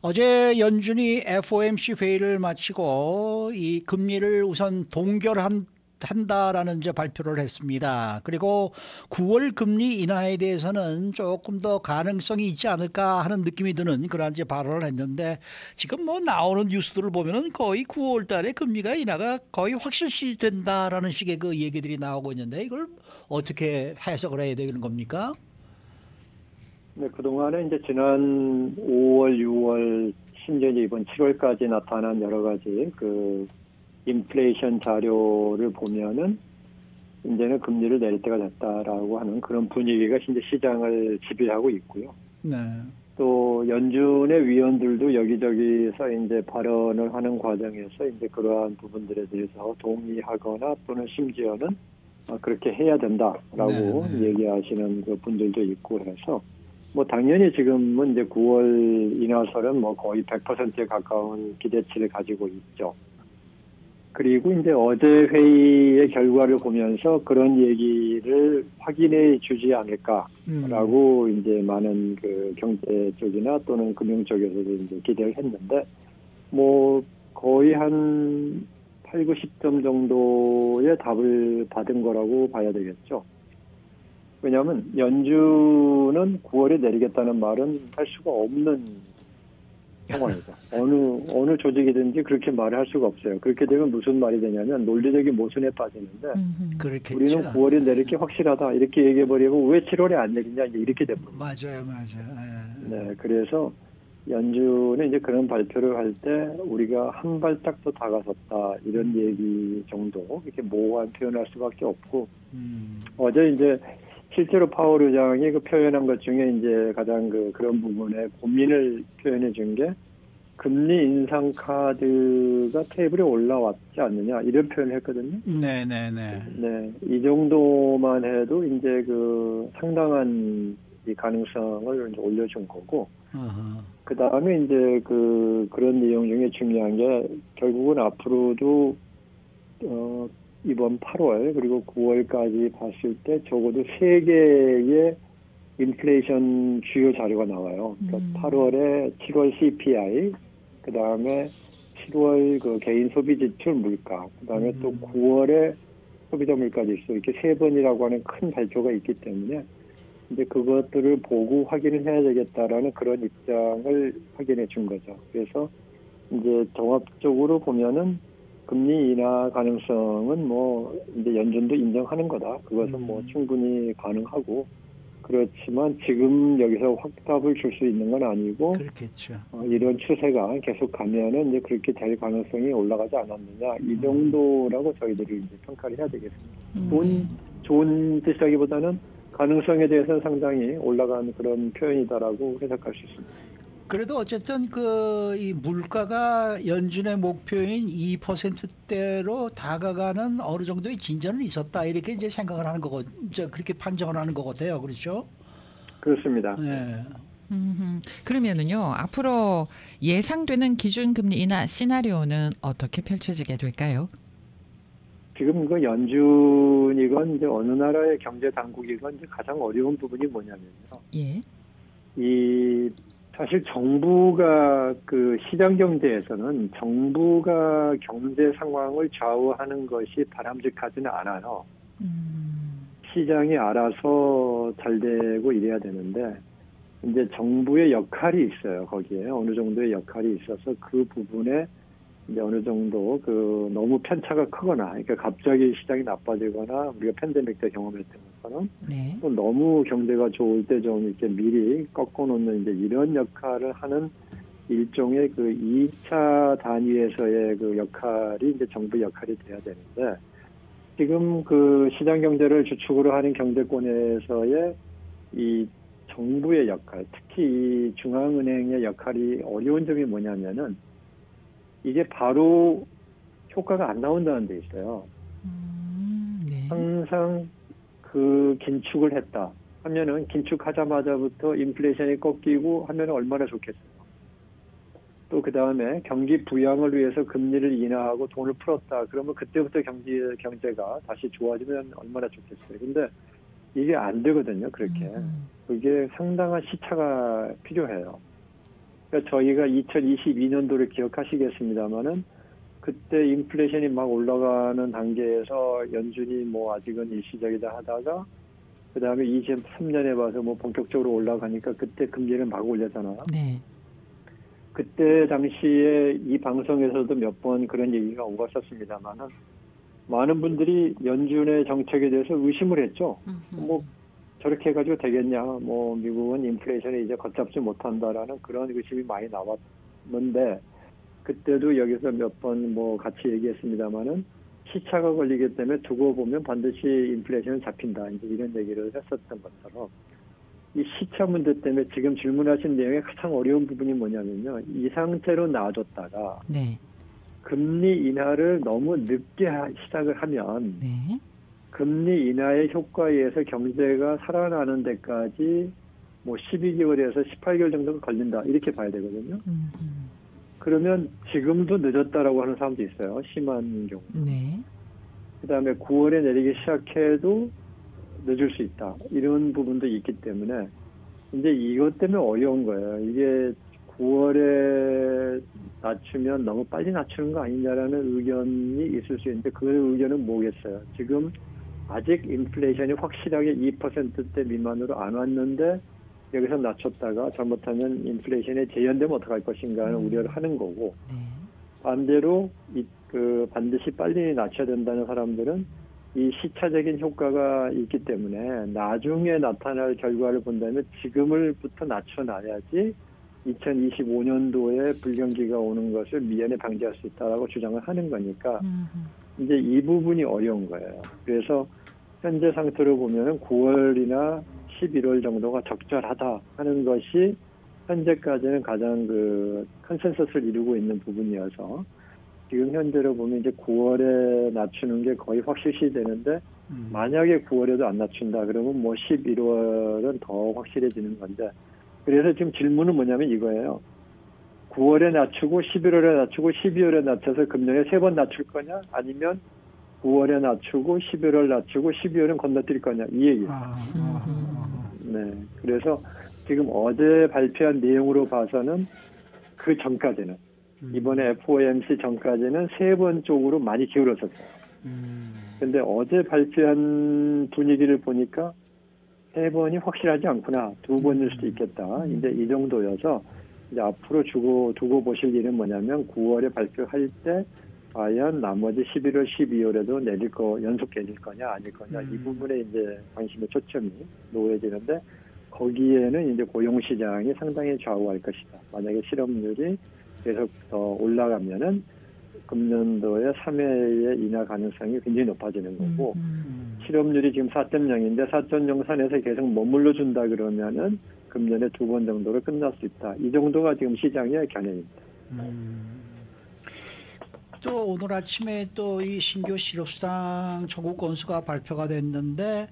Speaker 2: 어제 연준이 FOMC 회의를 마치고 이 금리를 우선 동결한다라는 이제 발표를 했습니다. 그리고 9월 금리 인하에 대해서는 조금 더 가능성이 있지 않을까 하는 느낌이 드는 그런 이제 발언을 했는데 지금 뭐 나오는 뉴스들을 보면은 거의 9월 달에 금리가 인하가 거의 확실시 된다라는 식의 그 얘기들이 나오고 있는데 이걸 어떻게 해석을 해야 되는 겁니까?
Speaker 6: 네, 그동안에 이제 지난 5월, 6월, 심지어 이제 이번 7월까지 나타난 여러 가지 그 인플레이션 자료를 보면은 이제는 금리를 내릴 때가 됐다라고 하는 그런 분위기가 이제 시장을 지배하고 있고요.
Speaker 2: 네.
Speaker 6: 또 연준의 위원들도 여기저기서 이제 발언을 하는 과정에서 이제 그러한 부분들에 대해서 동의하거나 또는 심지어는 그렇게 해야 된다라고
Speaker 2: 네.
Speaker 6: 얘기하시는 그 분들도 있고 해서 뭐 당연히 지금은 이제 9월 인하설은 뭐 거의 100%에 가까운 기대치를 가지고 있죠. 그리고 이제 어제 회의의 결과를 보면서 그런 얘기를 확인해 주지 않을까라고 이제 많은 그 경제 쪽이나 또는 금융 쪽에서도 이제 기대를 했는데 뭐 거의 한 8, 90점 정도의 답을 받은 거라고 봐야 되겠죠. 왜냐하면 연준은 9월에 내리겠다는 말은 할 수가 없는 상황이죠. 어느 조직이든지 그렇게 말을 할 수가 없어요. 그렇게 되면 무슨 말이 되냐면 논리적인 모순에 빠지는데
Speaker 2: 그렇겠죠.
Speaker 6: 우리는 9월에 내릴 게 확실하다 이렇게 얘기해버리고 왜 7월에 안 내리냐 이렇게 돼버려요.
Speaker 2: 맞아요.
Speaker 6: 네, 그래서 연준은 이제 그런 발표를 할 때 우리가 한 발짝 더 다가섰다 이런 얘기 정도 이렇게 모호한 표현할 수밖에 없고 어제 이제 실제로 파월 의장이 그 표현한 것 중에 이제 가장 그런 부분에 고민을 표현해 준 게 금리 인상 카드가 테이블에 올라왔지 않느냐 이런 표현을 했거든요.
Speaker 2: 네네네.
Speaker 6: 네, 이 정도만 해도 이제 그 상당한 이 가능성을 이제 올려준 거고. 그 다음에 이제 그런 내용 중에 중요한 게 결국은 앞으로도 이번 8월 그리고 9월까지 봤을 때 적어도 3개의 인플레이션 주요 자료가 나와요. 그러니까 8월에 7월 CPI, 그 다음에 7월 그 개인 소비 지출 물가, 그 다음에 또 9월에 소비자 물가 지수 이렇게 3번이라고 하는 큰 발표가 있기 때문에 이제 그것들을 보고 확인을 해야 되겠다라는 그런 입장을 확인해 준 거죠. 그래서 이제 종합적으로 보면은 금리 인하 가능성은 뭐 이제 연준도 인정하는 거다. 그것은 뭐 충분히 가능하고 그렇지만 지금 여기서 확답을 줄 수 있는 건 아니고
Speaker 2: 그렇겠죠.
Speaker 6: 이런 추세가 계속 가면은 이제 그렇게 될 가능성이 올라가지 않았느냐 이 정도라고 저희들이 이제 평가를 해야 되겠습니다. 좋은 뜻이라기보다는 가능성에 대해서는 상당히 올라간 그런 표현이다라고 해석할 수 있습니다.
Speaker 2: 그래도 어쨌든 이 물가가 연준의 목표인 2%대로 다가가는 어느 정도의 진전은 있었다 이렇게 이제 생각을 하는 거고 이제 그렇게 판정을 하는 것 같아요. 그렇죠?
Speaker 6: 그렇습니다.
Speaker 2: 네.
Speaker 4: 그러면은요 앞으로 예상되는 기준금리 인하 시나리오는 어떻게 펼쳐지게 될까요?
Speaker 6: 지금 그 연준이건 이제 어느 나라의 경제 당국이건 이제 가장 어려운 부분이 뭐냐면요.
Speaker 4: 예.
Speaker 6: 사실 정부가 그 시장 경제에서는 정부가 경제 상황을 좌우하는 것이 바람직하지는 않아요. 시장이 알아서 잘 되고 이래야 되는데 이제 정부의 역할이 있어요. 거기에 어느 정도의 역할이 있어서 그 부분에 이제 어느 정도 너무 편차가 크거나, 그러니까 갑자기 시장이 나빠지거나 우리가 팬데믹 때 경험했던 것처럼
Speaker 4: 네.
Speaker 6: 또 너무 경제가 좋을 때 좀 이렇게 미리 꺾어놓는 이제 이런 역할을 하는 일종의 2차 단위에서의 역할이 이제 정부 역할이 돼야 되는데 지금 시장 경제를 주축으로 하는 경제권에서의 이 정부의 역할, 특히 이 중앙은행의 역할이 어려운 점이 뭐냐면은 이게 바로 효과가 안 나온다는 데 있어요.
Speaker 4: 네.
Speaker 6: 항상 긴축을 했다 하면은 긴축하자마자부터 인플레이션이 꺾이고 하면 얼마나 좋겠어요. 또 그 다음에 경기 부양을 위해서 금리를 인하하고 돈을 풀었다. 그러면 그때부터 경제가 다시 좋아지면 얼마나 좋겠어요. 근데 이게 안 되거든요. 그렇게. 그게 상당한 시차가 필요해요. 그러니까 저희가 2022년도를 기억하시겠습니다만은 그때 인플레이션이 막 올라가는 단계에서 연준이 뭐 아직은 일시적이다 하다가 그 다음에 23년에 봐서 뭐 본격적으로 올라가니까 그때 금리를 막 올렸잖아요.
Speaker 4: 네.
Speaker 6: 그때 당시에 이 방송에서도 몇 번 그런 얘기가 오갔었습니다만은 많은 분들이 연준의 정책에 대해서 의심을 했죠. 뭐 저렇게 해가지고 되겠냐. 뭐 미국은 인플레이션을 이제 걷잡지 못한다라는 그런 의심이 많이 나왔는데 그때도 여기서 몇 번 뭐 같이 얘기했습니다만은 시차가 걸리기 때문에 두고 보면 반드시 인플레이션은 잡힌다. 이제 이런 얘기를 했었던 것처럼 이 시차 문제 때문에 지금 질문하신 내용의 가장 어려운 부분이 뭐냐면요. 이 상태로 놔뒀다가
Speaker 4: 네.
Speaker 6: 금리 인하를 너무 늦게 시작을 하면
Speaker 4: 네.
Speaker 6: 금리 인하의 효과에 의해서 경제가 살아나는 데까지 뭐 12개월에서 18개월 정도가 걸린다. 이렇게 봐야 되거든요. 그러면 지금도 늦었다라고 하는 사람도 있어요. 심한 경우.
Speaker 4: 네.
Speaker 6: 그다음에 9월에 내리기 시작해도 늦을 수 있다. 이런 부분도 있기 때문에 이제 이것 때문에 어려운 거예요. 이게 9월에 낮추면 너무 빨리 낮추는 거 아니냐라는 의견이 있을 수 있는데 그 의견은 뭐겠어요. 지금 아직 인플레이션이 확실하게 2%대 미만으로 안 왔는데 여기서 낮췄다가 잘못하면 인플레이션에 재현되면 어떡할 것인가 하는 우려를 하는 거고
Speaker 4: 네.
Speaker 6: 반대로 반드시 빨리 낮춰야 된다는 사람들은 이 시차적인 효과가 있기 때문에 나중에 나타날 결과를 본다면 지금을부터 낮춰놔야지 2025년도에 불경기가 오는 것을 미연에 방지할 수 있다라고 주장을 하는 거니까 이제 이 부분이 어려운 거예요. 그래서 현재 상태로 보면 9월이나 11월 정도가 적절하다 하는 것이 현재까지는 가장 컨센서스를 이루고 있는 부분이어서 지금 현재로 보면 이제 9월에 낮추는 게 거의 확실시 되는데 만약에 9월에도 안 낮춘다 그러면 뭐 11월은 더 확실해지는 건데 그래서 지금 질문은 뭐냐면 이거예요. 9월에 낮추고 11월에 낮추고 12월에 낮춰서 금년에 3번 낮출 거냐 아니면 9월에 낮추고 11월 낮추고 12월은 건너뛸 거냐 이 얘기예요. 네, 그래서 지금 어제 발표한 내용으로 봐서는 그 전까지는 이번에 FOMC 전까지는 3번 쪽으로 많이 기울었었어요. 근데 어제 발표한 분위기를 보니까 3번이 확실하지 않구나. 2번일 수도 있겠다. 이제 이 정도여서 이제 앞으로 두고 보실 일은 뭐냐면 9월에 발표할 때 과연 나머지 11월, 12월에도 연속 내릴 거냐, 아닐 거냐 이 부분에 이제 관심의 초점이 놓여지는데 거기에는 이제 고용시장이 상당히 좌우할 것이다. 만약에 실업률이 계속 더 올라가면은 금년도에 3회의 인하 가능성이 굉장히 높아지는 거고 실업률이 지금 4.0인데 4.0 선에서 계속 머물러 준다 그러면은 금년에 2번 정도로 끝날 수 있다. 이 정도가 지금 시장의 견해입니다.
Speaker 2: 또 오늘 아침에 또 이 신규 실업수당 청구 건수가 발표가 됐는데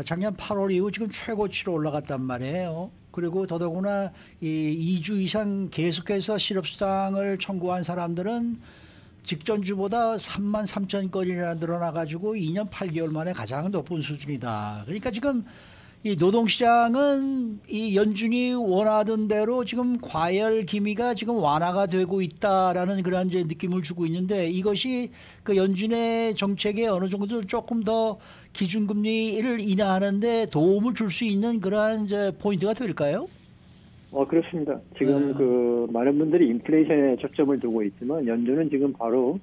Speaker 2: 작년 8월 이후 지금 최고치로 올라갔단 말이에요. 그리고 더더구나 이 2주 이상 계속해서 실업수당을 청구한 사람들은 직전주보다 3만 3천 건이나 늘어나가지고 2년 8개월 만에 가장 높은 수준이다. 그러니까 지금 이 노동시장은 이 연준이 원하던 대로 지금 과열 기미가 지금 완화가 되고 있다라는 그런 이제 느낌을 주고 있는데 이것이 그 연준의 정책에 어느 정도 조금 더 기준금리를 인하하는데 도움을 줄 수 있는 그러한 이제 포인트가 될까요?
Speaker 6: 그렇습니다. 지금 많은 분들이 인플레이션에 초점을 두고 있지만 연준은 지금 바로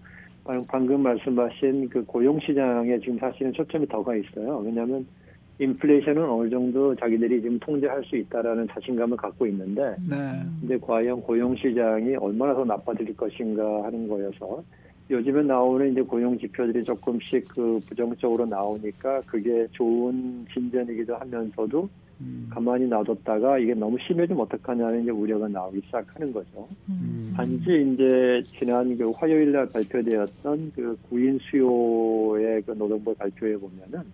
Speaker 6: 방금 말씀하신 그 고용시장에 지금 사실은 초점이 더 가 있어요. 왜냐하면 인플레이션은 어느 정도 자기들이 지금 통제할 수 있다라는 자신감을 갖고 있는데, 근데 과연 고용시장이 얼마나 더 나빠질 것인가 하는 거여서 요즘에 나오는 이제 고용 지표들이 조금씩 부정적으로 나오니까 그게 좋은 진전이기도 하면서도 가만히 놔뒀다가 이게 너무 심해지면 어떡하냐는 이제 우려가 나오기 시작하는 거죠. 단지 이제 지난 화요일 날 발표되었던 구인 수요의 노동부 발표에 보면은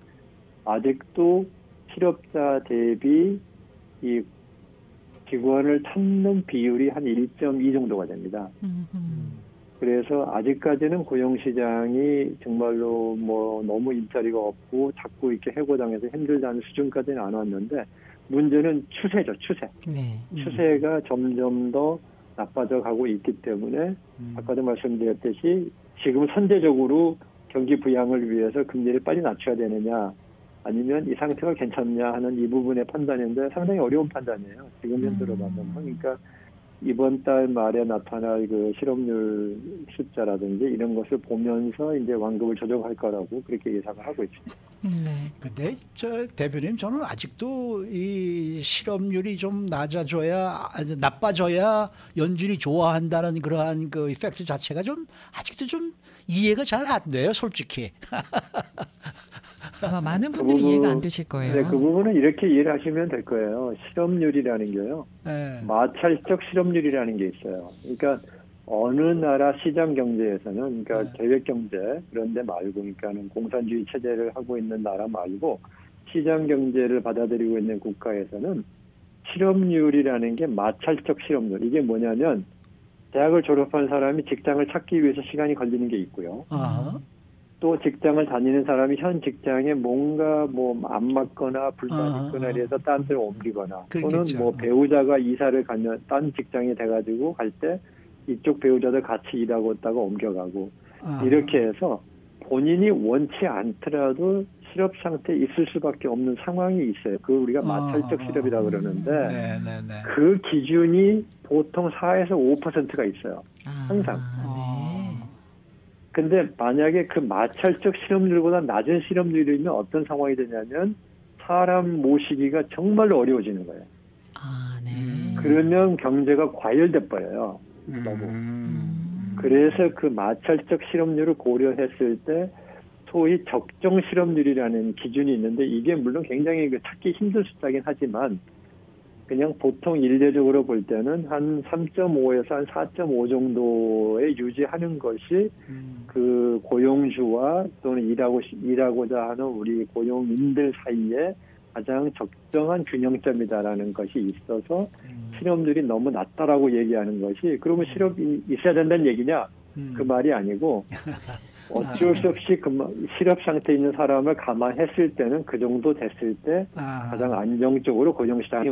Speaker 6: 아직도 실업자 대비 이 직원을 찾는 비율이 한 1.2 정도가 됩니다. 그래서 아직까지는 고용시장이 정말로 너무 일자리가 없고 자꾸 이렇게 해고당해서 힘들다는 수준까지는 안 왔는데 문제는 추세죠, 추세.
Speaker 4: 네.
Speaker 6: 추세가 점점 더 나빠져 가고 있기 때문에 아까도 말씀드렸듯이 지금 선제적으로 경기 부양을 위해서 금리를 빨리 낮춰야 되느냐 아니면 이 상태가 괜찮냐 하는 이 부분의 판단인데 상당히 어려운 판단이에요. 지금 현재로 봐서는. 그러니까 이번 달 말에 나타날 실업률 숫자라든지 이런 것을 보면서 이제 완급을 조정할 거라고 그렇게 예상을 하고 있습니다.
Speaker 2: 네. 근데 대표님 저는 아직도 이 실업률이 좀 나빠져야 연준이 좋아한다는 그러한 이펙트 자체가 좀 아직도 좀 이해가 잘 안 돼요, 솔직히.
Speaker 4: 아마 많은 분들이 이해가 안 되실 거예요.
Speaker 6: 네, 그 부분은 이렇게 이해를 하시면 될 거예요. 실업률이라는 게요.
Speaker 2: 네.
Speaker 6: 마찰적 실업률이라는 게 있어요. 그러니까 어느 나라 시장 경제에서는 그러니까 계획 경제 그런 데 말고 그러니까는 공산주의 체제를 하고 있는 나라 말고 시장 경제를 받아들이고 있는 국가에서는 실업률이라는 게 마찰적 실업률. 이게 뭐냐면 대학을 졸업한 사람이 직장을 찾기 위해서 시간이 걸리는 게 있고요. 또 직장을 다니는 사람이 현 직장에 뭔가 안 맞거나 불만있거나 해서 딴 데로 옮기거나 또는 배우자가 이사를 가면 딴 직장에 돼가지고 갈 때 이쪽 배우자들 같이 일하고 있다가 옮겨가고 이렇게 해서 본인이 원치 않더라도 실업 상태에 있을 수밖에 없는 상황이 있어요. 그 우리가 마찰적 실업이라고 그러는데
Speaker 2: 네네네.
Speaker 6: 그 기준이 보통 4에서 5%가 있어요. 항상.
Speaker 4: 네.
Speaker 6: 근데 만약에 그 마찰적 실업률보다 낮은 실업률이면 어떤 상황이 되냐면 사람 모시기가 정말로 어려워지는 거예요.
Speaker 4: 네.
Speaker 6: 그러면 경제가 과열돼 버려요. 너무. 그래서 그 마찰적 실업률을 고려했을 때 소위 적정 실업률이라는 기준이 있는데 이게 물론 굉장히 찾기 힘든 숫자긴 하지만 그냥 보통 일례적으로 볼 때는 한 3.5에서 한 4.5 정도에 유지하는 것이 그 고용주와 또는 일하고자 하는 우리 고용인들 사이에 가장 적정한 균형점이다라는 것이 있어서 실업률이 너무 낮다라고 얘기하는 것이 그러면 실업이 있어야 된다는 얘기냐? 그 말이 아니고 어쩔 수 없이 실업 상태에 있는 사람을 감안했을 때는 그 정도 됐을 때 가장 안정적으로 고용시장이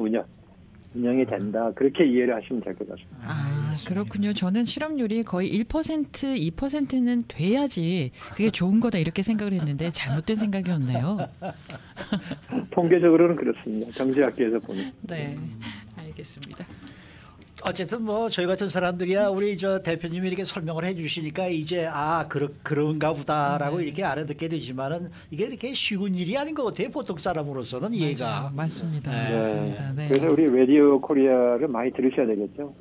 Speaker 6: 운영이 된다. 그렇게 이해를 하시면 될 것 같습니다.
Speaker 4: 그렇군요. 저는 실업률이 거의 1%, 2%는 돼야지 그게 좋은 거다 이렇게 생각을 했는데 잘못된 생각이었네요.
Speaker 6: 통계적으로는 그렇습니다. 경제학계에서 보면.
Speaker 4: 네, 알겠습니다.
Speaker 2: 어쨌든 뭐 저희 같은 사람들이야 우리 저 대표님이 이렇게 설명을 해주시니까 이제 그런가 보다라고 이렇게 알아듣게 되지만은 이게 이렇게 쉬운 일이 아닌 것 같아요. 보통 사람으로서는 이해가.
Speaker 4: 맞습니다.
Speaker 6: 네.
Speaker 4: 맞습니다. 네.
Speaker 6: 그래서 우리 라디오 코리아를 많이 들으셔야 되겠죠.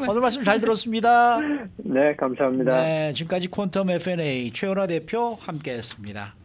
Speaker 2: 오늘 말씀 잘 들었습니다.
Speaker 6: 네, 감사합니다.
Speaker 2: 네, 지금까지 퀀텀 F&A 최연아 대표 함께했습니다.